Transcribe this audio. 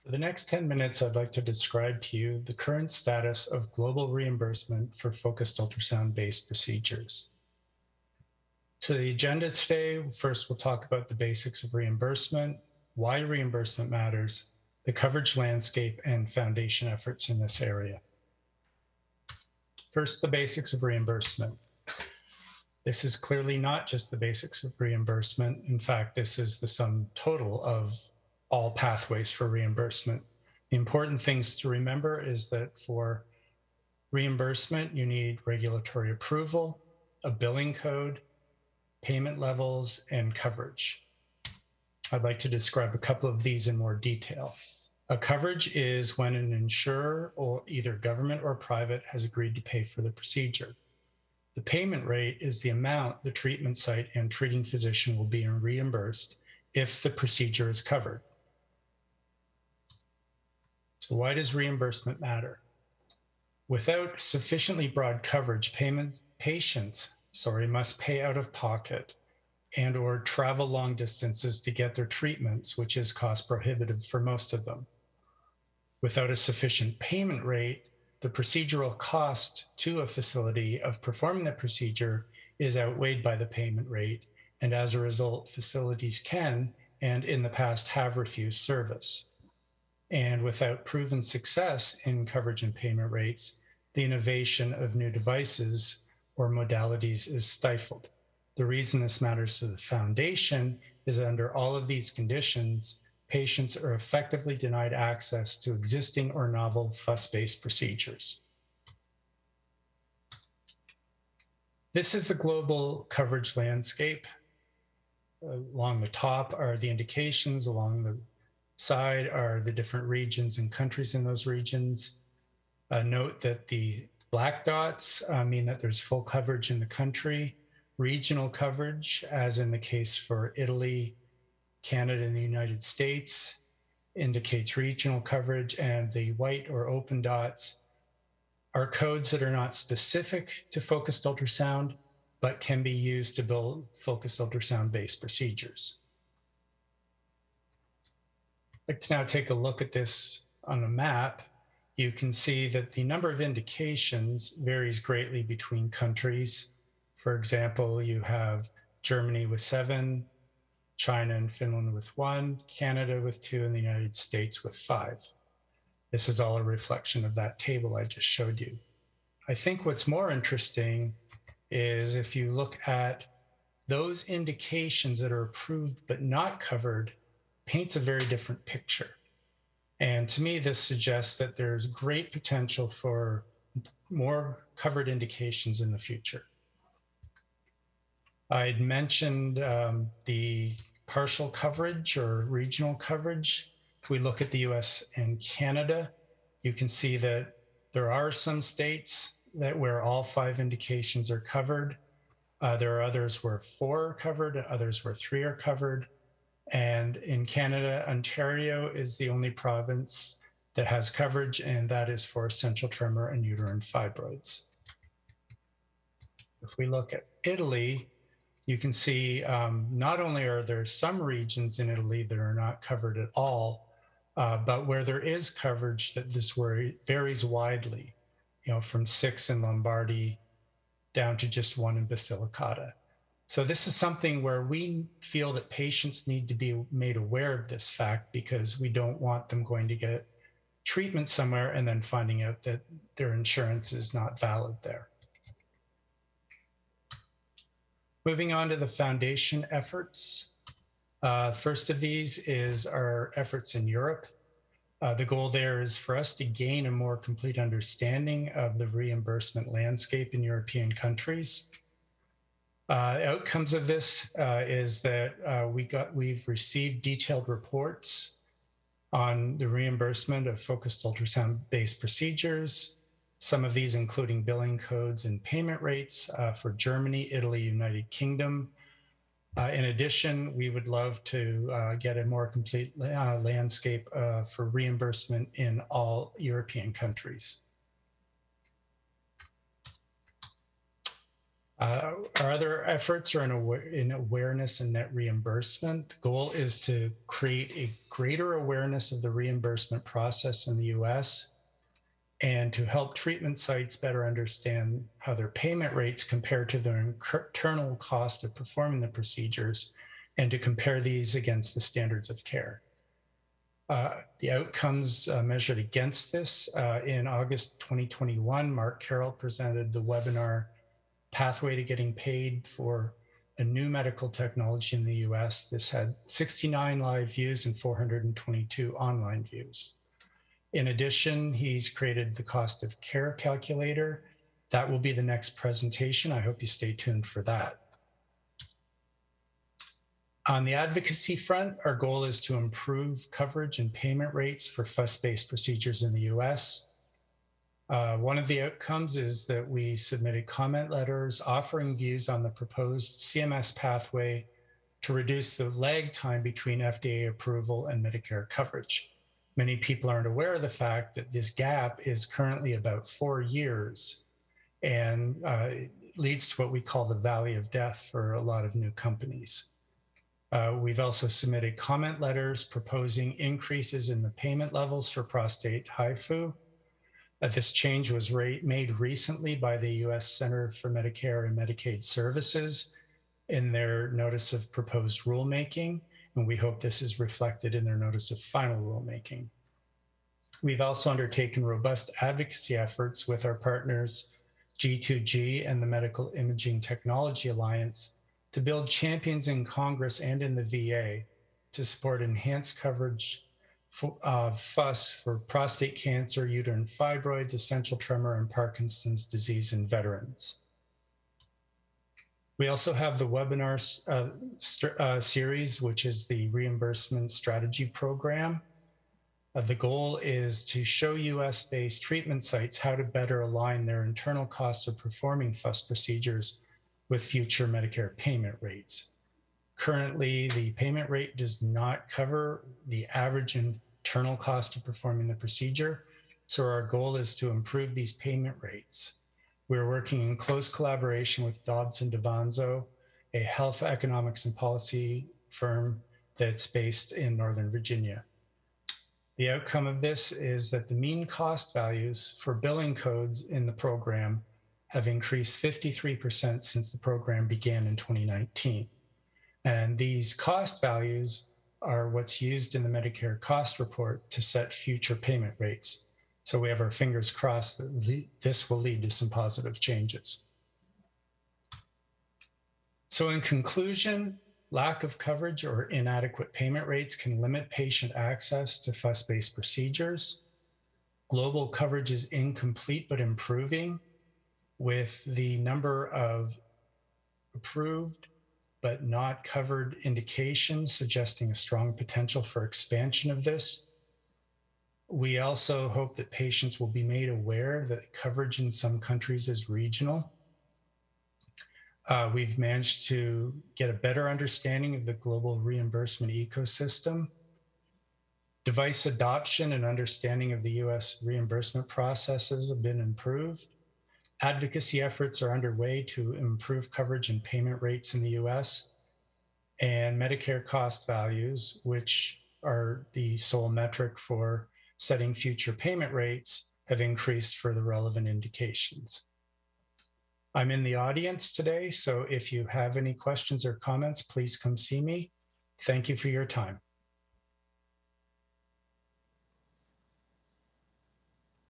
For the next 10 minutes, I'd like to describe to you the current status of global reimbursement for focused ultrasound-based procedures. So the agenda today, first we'll talk about the basics of reimbursement, why reimbursement matters, the coverage landscape, and foundation efforts in this area. First, the basics of reimbursement. This is clearly not just the basics of reimbursement. In fact, this is the sum total of all pathways for reimbursement. The important things to remember is that for reimbursement, you need regulatory approval, a billing code, payment levels, and coverage. I'd like to describe a couple of these in more detail. A coverage is when an insurer, or either government or private, has agreed to pay for the procedure. The payment rate is the amount the treatment site and treating physician will be reimbursed if the procedure is covered. So why does reimbursement matter? Without sufficiently broad coverage, patients must pay out of pocket and or travel long distances to get their treatments, which is cost prohibitive for most of them. Without a sufficient payment rate, the procedural cost to a facility of performing the procedure is outweighed by the payment rate, and as a result, facilities can, and in the past have, refused service. And without proven success in coverage and payment rates, the innovation of new devices or modalities is stifled. The reason this matters to the foundation is that under all of these conditions, patients are effectively denied access to existing or novel FUS-based procedures. This is the global coverage landscape. Along the top are the indications, along the side are the different regions and countries in those regions. Note that the black dots mean that there's full coverage in the country. Regional coverage, as in the case for Italy, Canada, and the United States, indicates regional coverage, and the white or open dots are codes that are not specific to focused ultrasound, but can be used to build focused ultrasound-based procedures. I'd like to now take a look at this on a map. You can see that the number of indications varies greatly between countries. For example, you have Germany with 7, China and Finland with 1, Canada with 2, and the United States with 5. This is all a reflection of that table I just showed you. I think what's more interesting is if you look at those indications that are approved but not covered, paints a very different picture. And to me, this suggests that there's great potential for more covered indications in the future. I'd mentioned the partial coverage or regional coverage. If we look at the US and Canada, you can see that there are some states where all 5 indications are covered. There are others where 4 are covered, others where 3 are covered. And in Canada, Ontario is the only province that has coverage, and that is for essential tremor and uterine fibroids. If we look at Italy, you can see not only are there some regions in Italy that are not covered at all, but where there is coverage, that this varies widely, from 6 in Lombardy down to just 1 in Basilicata. So this is something where we feel that patients need to be made aware of this fact, because we don't want them going to get treatment somewhere and then finding out that their insurance is not valid there. Moving on to the foundation efforts. First of these is our efforts in Europe. The goal there is for us to gain a more complete understanding of the reimbursement landscape in European countries. Outcomes of this is that we've received detailed reports on the reimbursement of focused ultrasound-based procedures, some of these including billing codes and payment rates for Germany, Italy, United Kingdom. In addition, we would love to get a more complete landscape for reimbursement in all European countries. Our other efforts are in awareness and net reimbursement. The goal is to create a greater awareness of the reimbursement process in the US and to help treatment sites better understand how their payment rates compare to their internal cost of performing the procedures and to compare these against the standards of care. The outcomes measured against this in August 2021, Mark Carroll presented the webinar Pathway to Getting Paid for a New Medical Technology in the US. This had 69 live views and 422 online views. In addition, he's created the cost of care calculator. That will be the next presentation. I hope you stay tuned for that. On the advocacy front, our goal is to improve coverage and payment rates for FUS-based procedures in the US. One of the outcomes is that we submitted comment letters offering views on the proposed CMS pathway to reduce the lag time between FDA approval and Medicare coverage. Many people aren't aware of the fact that this gap is currently about 4 years and leads to what we call the valley of death for a lot of new companies. We've also submitted comment letters proposing increases in the payment levels for prostate HIFU. This change was made recently by the US Center for Medicare and Medicaid Services in their notice of proposed rulemaking, and we hope this is reflected in their notice of final rulemaking. We've also undertaken robust advocacy efforts with our partners G2G and the Medical Imaging Technology Alliance to build champions in Congress and in the VA to support enhanced coverage of FUS for prostate cancer, uterine fibroids, essential tremor, and Parkinson's disease in veterans. We also have the webinar series, which is the Reimbursement Strategy Program. The goal is to show US-based treatment sites how to better align their internal costs of performing FUS procedures with future Medicare payment rates. Currently, the payment rate does not cover the average internal cost of performing the procedure, so our goal is to improve these payment rates. We're working in close collaboration with Dobson DeVanzo, a health economics and policy firm that's based in Northern Virginia. The outcome of this is that the mean cost values for billing codes in the program have increased 53% since the program began in 2019. And these cost values are what's used in the Medicare cost report to set future payment rates. So we have our fingers crossed that this will lead to some positive changes. So in conclusion, lack of coverage or inadequate payment rates can limit patient access to FUS-based procedures. Global coverage is incomplete but improving, with the number of approved but not covered indications suggesting a strong potential for expansion of this. We also hope that patients will be made aware that coverage in some countries is regional. We've managed to get a better understanding of the global reimbursement ecosystem. Device adoption and understanding of the US reimbursement processes have been improved. Advocacy efforts are underway to improve coverage and payment rates in the US. And Medicare cost values, which are the sole metric for setting future payment rates, have increased for the relevant indications. I'm in the audience today, so if you have any questions or comments, please come see me. Thank you for your time.